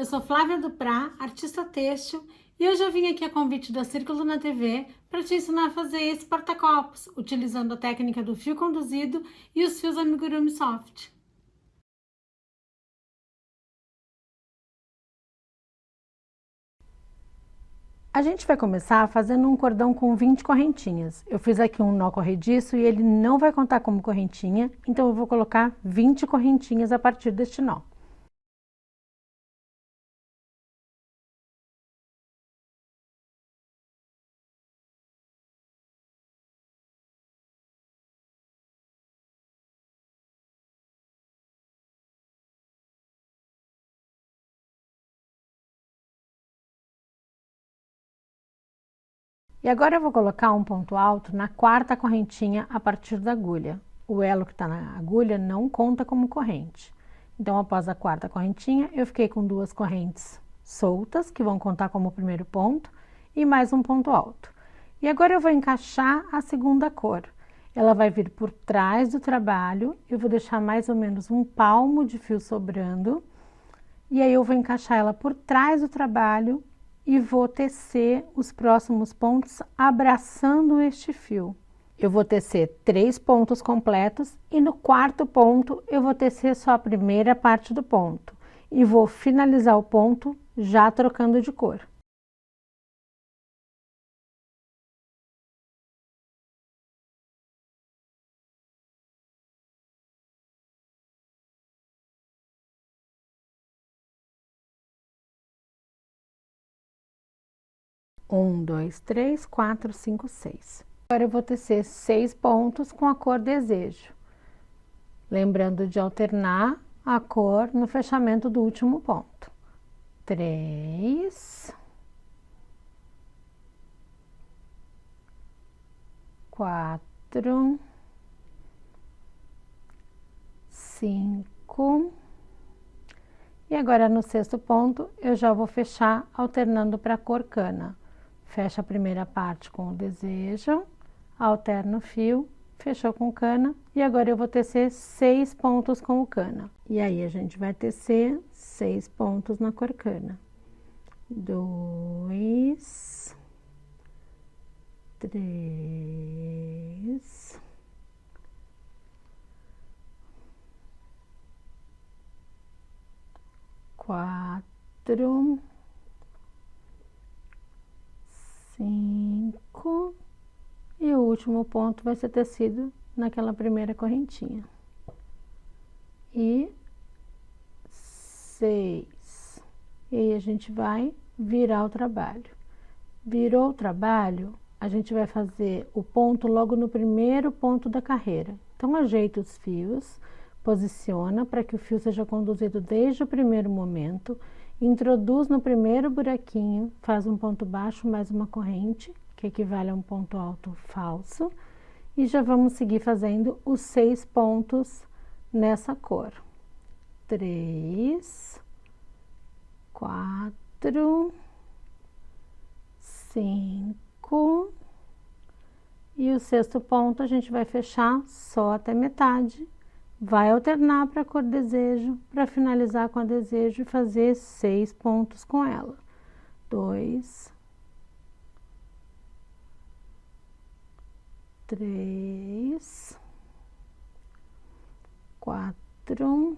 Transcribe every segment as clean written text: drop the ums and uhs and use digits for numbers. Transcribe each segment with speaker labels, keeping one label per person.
Speaker 1: Eu sou Flávia Duprá, artista têxtil, e hoje eu vim aqui a convite da Círculo na TV para te ensinar a fazer esse porta-copos, utilizando a técnica do fio conduzido e os fios amigurumi soft. A gente vai começar fazendo um cordão com 20 correntinhas. Eu fiz aqui um nó corrediço e ele não vai contar como correntinha, então eu vou colocar 20 correntinhas a partir deste nó. E agora eu vou colocar um ponto alto na quarta correntinha a partir da agulha. O elo que está na agulha não conta como corrente. Então, após a quarta correntinha, eu fiquei com duas correntes soltas, que vão contar como primeiro ponto, e mais um ponto alto. E agora eu vou encaixar a segunda cor. Ela vai vir por trás do trabalho, eu vou deixar mais ou menos um palmo de fio sobrando, e aí eu vou encaixar ela por trás do trabalho, e vou tecer os próximos pontos abraçando este fio. Eu vou tecer 3 pontos completos e no quarto ponto eu vou tecer só a primeira parte do ponto e vou finalizar o ponto já trocando de cor. Um, dois, três, quatro, cinco, seis. Agora eu vou tecer 6 pontos com a cor desejo. Lembrando de alternar a cor no fechamento do último ponto. 3, 4, 5. E agora no sexto ponto eu já vou fechar alternando para a cor cana. Fecha a primeira parte com o desejo, alterno o fio, fechou com cana e agora eu vou tecer 6 pontos com o cana. E aí a gente vai tecer 6 pontos na cor cana. 2, 3, 4, 5 e o último ponto vai ser tecido naquela primeira correntinha. E 6. E aí a gente vai virar o trabalho. Virou o trabalho, a gente vai fazer o ponto logo no primeiro ponto da carreira. Então, ajeita os fios, posiciona para que o fio seja conduzido desde o primeiro momento, introduz no primeiro buraquinho, faz um ponto baixo mais uma corrente, que equivale a um ponto alto falso, e já vamos seguir fazendo os 6 pontos nessa cor. 3, 4, 5 e o sexto ponto a gente vai fechar só até metade, vai alternar para a cor desejo, para finalizar com a desejo e fazer 6 pontos com ela. 2, 3, 4,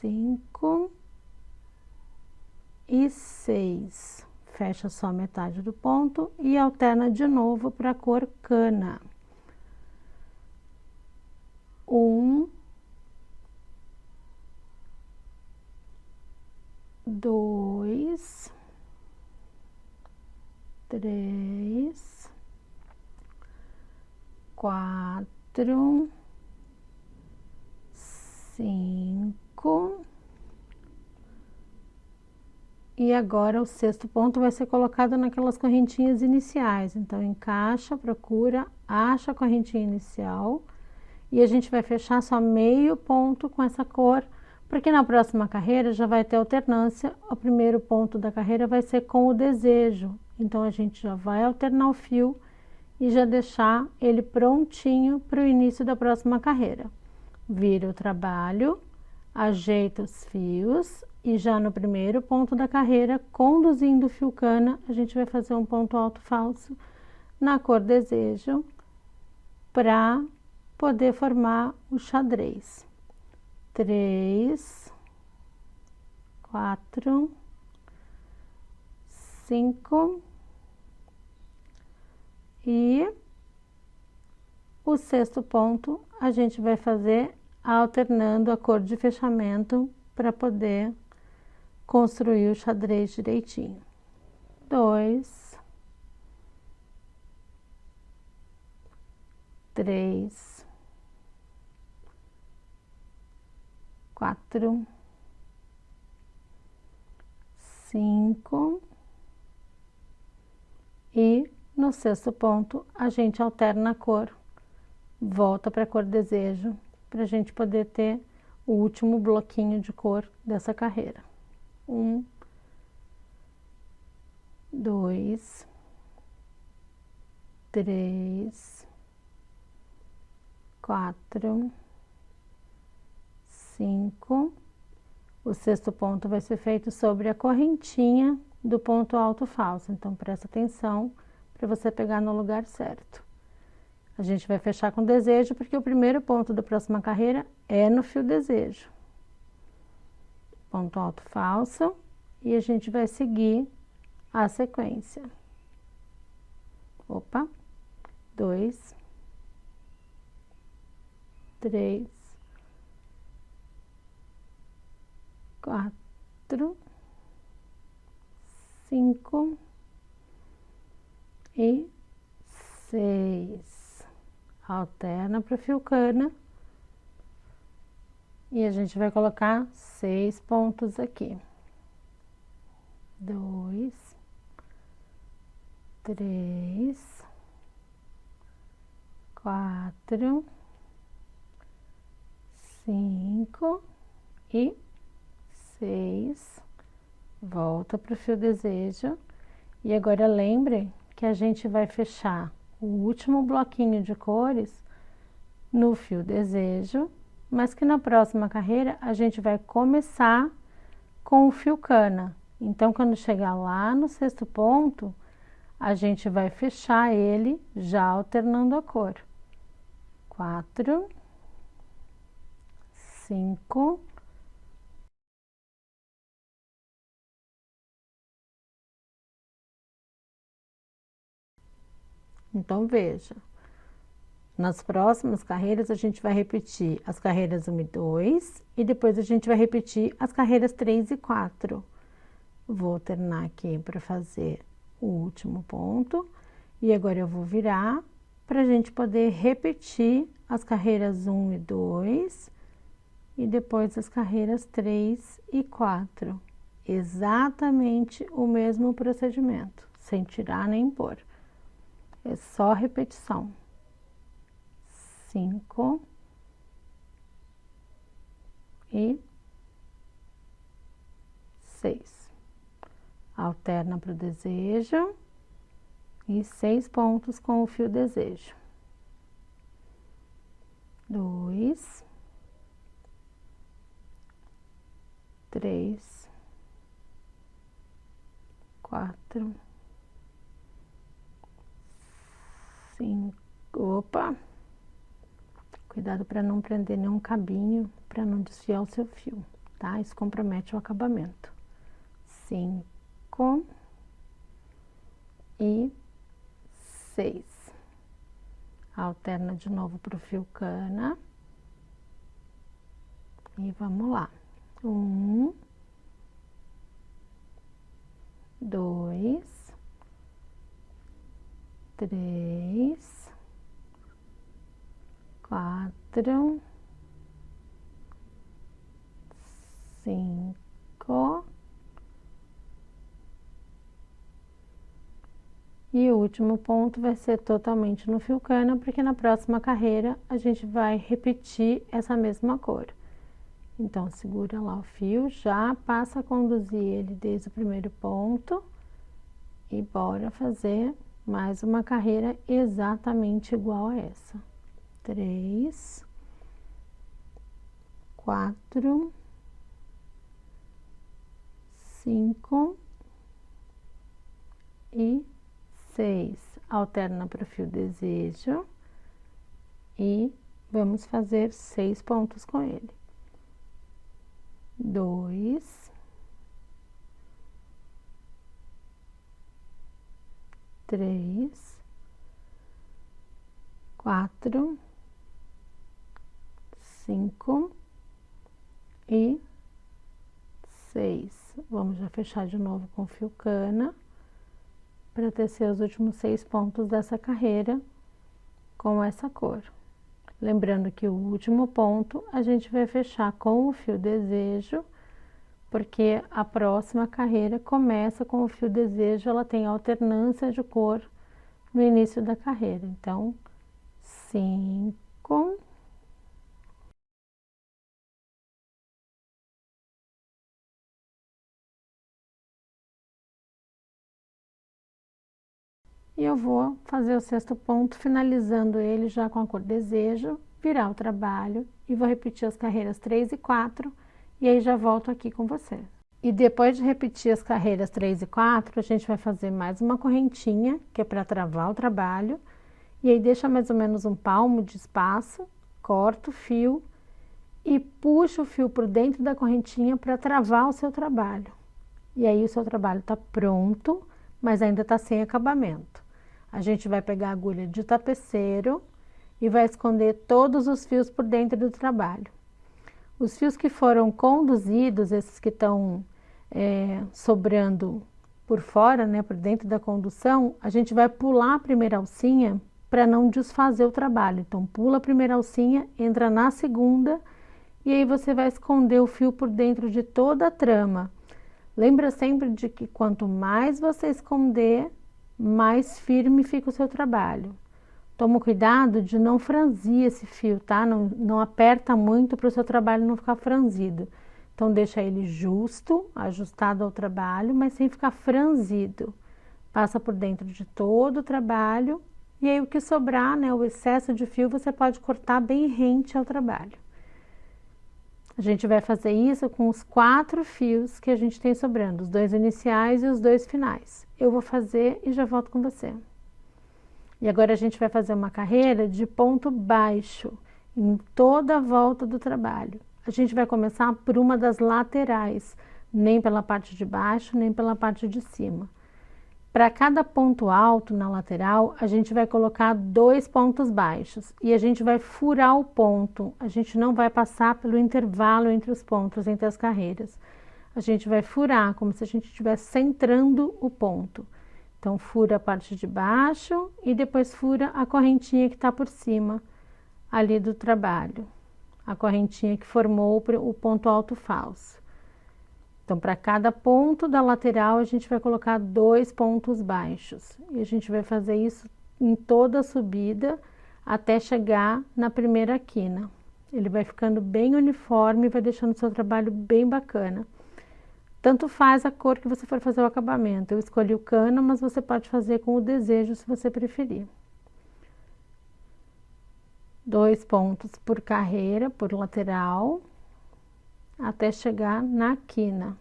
Speaker 1: 5 e 6. Fecha só metade do ponto e alterna de novo para a cor cana. 1, 2, 3, 4, 5. E agora o sexto ponto vai ser colocado naquelas correntinhas iniciais. Então, encaixa, procura, acha a correntinha inicial e a gente vai fechar só meio ponto com essa cor, porque na próxima carreira já vai ter alternância. O primeiro ponto da carreira vai ser com o desejo. Então, a gente já vai alternar o fio e já deixar ele prontinho para o início da próxima carreira. Vira o trabalho, ajeita os fios e já no primeiro ponto da carreira, conduzindo o fio cana, a gente vai fazer um ponto alto falso na cor desejo para poder formar o xadrez. 3, 4, 5 e o sexto ponto a gente vai fazer alternando a cor de fechamento para poder construir o xadrez direitinho. 2, 3, 4, 5 e no sexto ponto a gente alterna a cor, volta para a cor desejo, para a gente poder ter o último bloquinho de cor dessa carreira. 1, 2, 3, 4, 5. O sexto ponto vai ser feito sobre a correntinha do ponto alto falso, então presta atenção para você pegar no lugar certo. A gente vai fechar com desejo, porque o primeiro ponto da próxima carreira é no fio desejo. Ponto alto falso, e a gente vai seguir a sequência. Opa, 2, 3, 4, 5 e 6. Alterna para o fio cana e a gente vai colocar 6 pontos aqui. 2, 3, 4, 5 e 6. Volta para o fio desejo e agora lembre que a gente vai fechar o último bloquinho de cores no fio desejo, mas que na próxima carreira a gente vai começar com o fio cana. Então, quando chegar lá no sexto ponto, a gente vai fechar ele já alternando a cor. 4, 5, então veja, nas próximas carreiras a gente vai repetir as carreiras 1 e 2 e depois a gente vai repetir as carreiras 3 e 4. Vou alternar aqui para fazer o último ponto e agora eu vou virar para a gente poder repetir as carreiras 1 e 2 e depois as carreiras 3 e 4. Exatamente o mesmo procedimento, sem tirar nem pôr. É só repetição. 5 e 6. Alterna para o desejo e 6 pontos com o fio desejo. 2, 3, 4, 5. Opa! Cuidado para não prender nenhum cabinho, para não desfiar o seu fio, tá? Isso compromete o acabamento. 5 e 6. Alterna de novo para o fio cana. E vamos lá. 1, 2, 3, 4, 5 e o último ponto vai ser totalmente no fio cana, porque na próxima carreira a gente vai repetir essa mesma cor. Então, segura lá o fio, já passa a conduzir ele desde o primeiro ponto e bora fazer mais uma carreira exatamente igual a essa. 3, 4, 5 e 6. Alterna para o fio desejo e vamos fazer 6 pontos com ele. 2, 3, 4, 5 e 6. Vamos já fechar de novo com fio cana para tecer os últimos 6 pontos dessa carreira com essa cor. Lembrando que o último ponto a gente vai fechar com o fio desejo, porque a próxima carreira começa com o fio desejo, ela tem alternância de cor no início da carreira. Então, 5, e eu vou fazer o 6º ponto, finalizando ele já com a cor desejo, virar o trabalho e vou repetir as carreiras 3 e 4 e aí já volto aqui com você. E depois de repetir as carreiras 3 e 4, a gente vai fazer mais uma correntinha, que é para travar o trabalho, e aí deixa mais ou menos um palmo de espaço, corta o fio e puxa o fio por dentro da correntinha para travar o seu trabalho. E aí o seu trabalho está pronto, mas ainda está sem acabamento. A gente vai pegar a agulha de tapeceiro e vai esconder todos os fios por dentro do trabalho. Os fios que foram conduzidos, esses que estão sobrando por fora, né, por dentro da condução, a gente vai pular a primeira alcinha para não desfazer o trabalho. Então, pula a primeira alcinha, entra na segunda e aí você vai esconder o fio por dentro de toda a trama. Lembra sempre de que quanto mais você esconder, mais firme fica o seu trabalho. Toma cuidado de não franzir esse fio, tá? Não aperta muito para o seu trabalho não ficar franzido. Então, deixa ele justo, ajustado ao trabalho, mas sem ficar franzido. Passa por dentro de todo o trabalho e aí o que sobrar, né, o excesso de fio, você pode cortar bem rente ao trabalho. A gente vai fazer isso com os 4 fios que a gente tem sobrando, os 2 iniciais e os 2 finais. Eu vou fazer e já volto com você. E agora a gente vai fazer uma carreira de ponto baixo em toda a volta do trabalho. A gente vai começar por uma das laterais, nem pela parte de baixo, nem pela parte de cima. Para cada ponto alto na lateral, a gente vai colocar 2 pontos baixos e a gente vai furar o ponto. A gente não vai passar pelo intervalo entre os pontos, entre as carreiras. A gente vai furar, como se a gente estivesse centrando o ponto. Então, fura a parte de baixo e depois fura a correntinha que está por cima ali do trabalho. A correntinha que formou o ponto alto falso. Então, para cada ponto da lateral, a gente vai colocar 2 pontos baixos. E a gente vai fazer isso em toda a subida até chegar na primeira quina. Ele vai ficando bem uniforme e vai deixando o seu trabalho bem bacana. Tanto faz a cor que você for fazer o acabamento. Eu escolhi o cana, mas você pode fazer com o desejo se você preferir. 2 pontos por carreira, por lateral, até chegar na quina.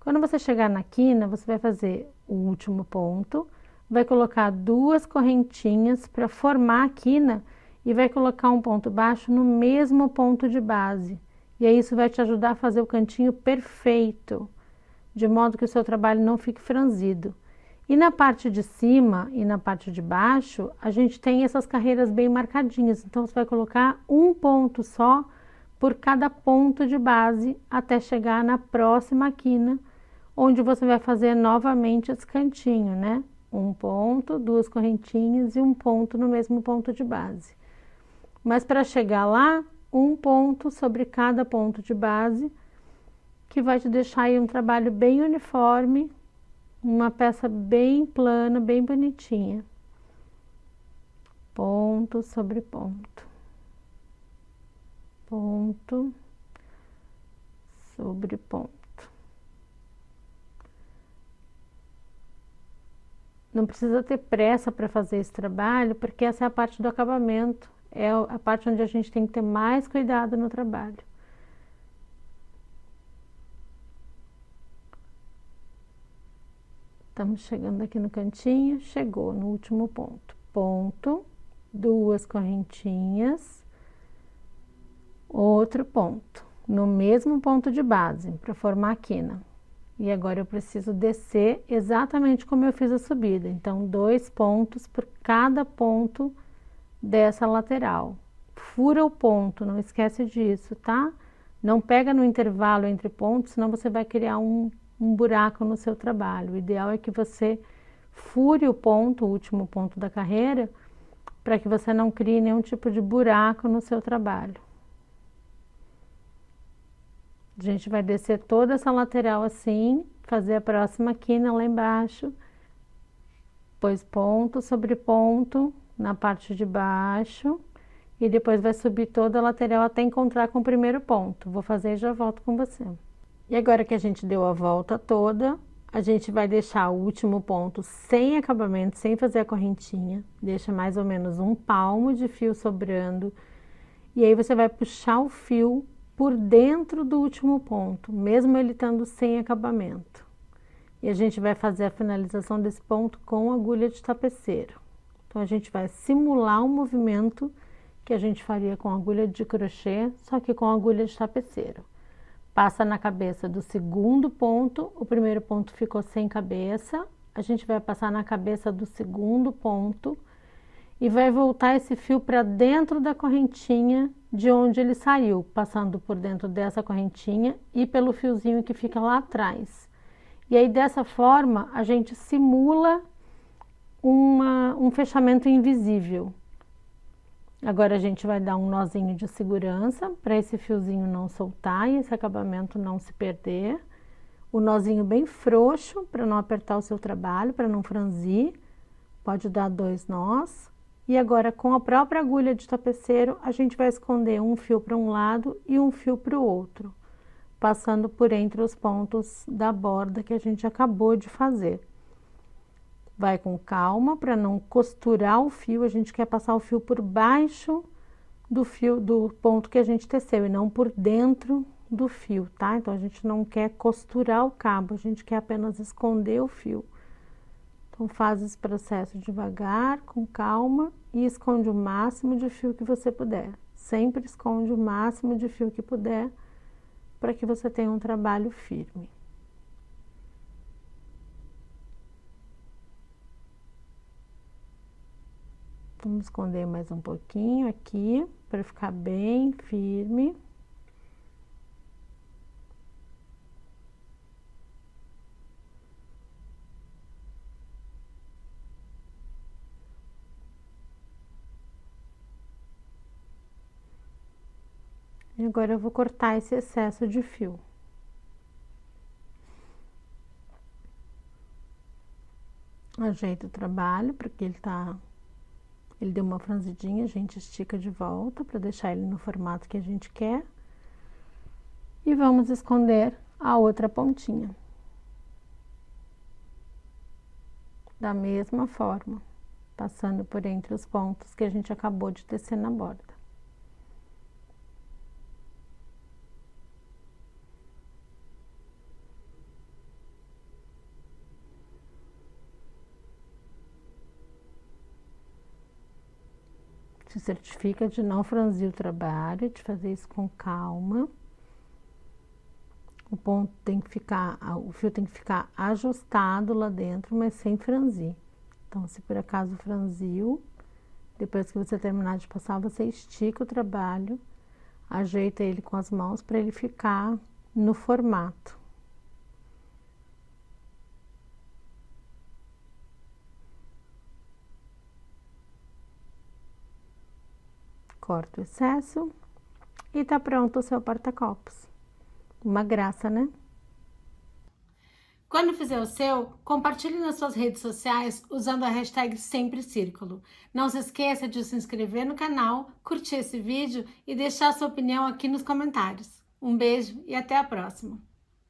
Speaker 1: Quando você chegar na quina, você vai fazer o último ponto, vai colocar 2 correntinhas para formar a quina e vai colocar um ponto baixo no mesmo ponto de base. E aí isso vai te ajudar a fazer o cantinho perfeito, de modo que o seu trabalho não fique franzido. E na parte de cima e na parte de baixo, a gente tem essas carreiras bem marcadinhas. Então, você vai colocar um ponto só por cada ponto de base até chegar na próxima quina, onde você vai fazer novamente esse cantinho, né? Um ponto, 2 correntinhas e um ponto no mesmo ponto de base. Mas para chegar lá, um ponto sobre cada ponto de base, que vai te deixar aí um trabalho bem uniforme, uma peça bem plana, bem bonitinha. Ponto sobre ponto. Ponto sobre ponto. Não precisa ter pressa para fazer esse trabalho, porque essa é a parte do acabamento, é a parte onde a gente tem que ter mais cuidado no trabalho. Estamos chegando aqui no cantinho, chegou no último ponto. Ponto, 2 correntinhas, outro ponto, no mesmo ponto de base, para formar a quina. E agora eu preciso descer exatamente como eu fiz a subida. Então, 2 pontos por cada ponto dessa lateral. Fura o ponto, não esquece disso, tá? Não pega no intervalo entre pontos, senão você vai criar um buraco no seu trabalho. O ideal é que você fure o ponto, o último ponto da carreira, para que você não crie nenhum tipo de buraco no seu trabalho. A gente vai descer toda essa lateral assim, fazer a próxima quina lá embaixo, depois ponto sobre ponto na parte de baixo, e depois vai subir toda a lateral até encontrar com o primeiro ponto. Vou fazer e já volto com você. E agora que a gente deu a volta toda, a gente vai deixar o último ponto sem acabamento, sem fazer a correntinha. Deixa mais ou menos 1 palmo de fio sobrando. E aí você vai puxar o fio por dentro do último ponto, mesmo ele estando sem acabamento. E a gente vai fazer a finalização desse ponto com agulha de tapeceiro. Então, a gente vai simular um movimento que a gente faria com agulha de crochê, só que com agulha de tapeceiro. Passa na cabeça do segundo ponto, o primeiro ponto ficou sem cabeça, a gente vai passar na cabeça do segundo ponto e vai voltar esse fio para dentro da correntinha de onde ele saiu, passando por dentro dessa correntinha e pelo fiozinho que fica lá atrás. E aí, dessa forma, a gente simula um fechamento invisível. Agora a gente vai dar um nozinho de segurança para esse fiozinho não soltar e esse acabamento não se perder. O nozinho bem frouxo para não apertar o seu trabalho, para não franzir. Pode dar 2 nós. E agora, com a própria agulha de tapeceiro, a gente vai esconder um fio para um lado e um fio para o outro, passando por entre os pontos da borda que a gente acabou de fazer. Vai com calma para não costurar o fio, a gente quer passar o fio por baixo do fio do ponto que a gente teceu e não por dentro do fio, tá? Então, a gente não quer costurar o cabo, a gente quer apenas esconder o fio. Então, faz esse processo devagar, com calma e esconde o máximo de fio que você puder. Sempre esconde o máximo de fio que puder para que você tenha um trabalho firme. Vamos esconder mais um pouquinho aqui, para ficar bem firme. E agora eu vou cortar esse excesso de fio. Ajeita o trabalho, porque ele deu uma franzidinha, a gente estica de volta para deixar ele no formato que a gente quer. E vamos esconder a outra pontinha. Da mesma forma, passando por entre os pontos que a gente acabou de tecer na borda. Se certifica de não franzir o trabalho, de fazer isso com calma. O ponto tem que ficar, o fio tem que ficar ajustado lá dentro, mas sem franzir. Então, se por acaso franziu, depois que você terminar de passar, você estica o trabalho, ajeita ele com as mãos para ele ficar no formato. Corta o excesso e tá pronto o seu porta-copos. Uma graça, né?
Speaker 2: Quando fizer o seu, compartilhe nas suas redes sociais usando a hashtag SempreCírculo. Não se esqueça de se inscrever no canal, curtir esse vídeo e deixar sua opinião aqui nos comentários. Um beijo e até a próxima!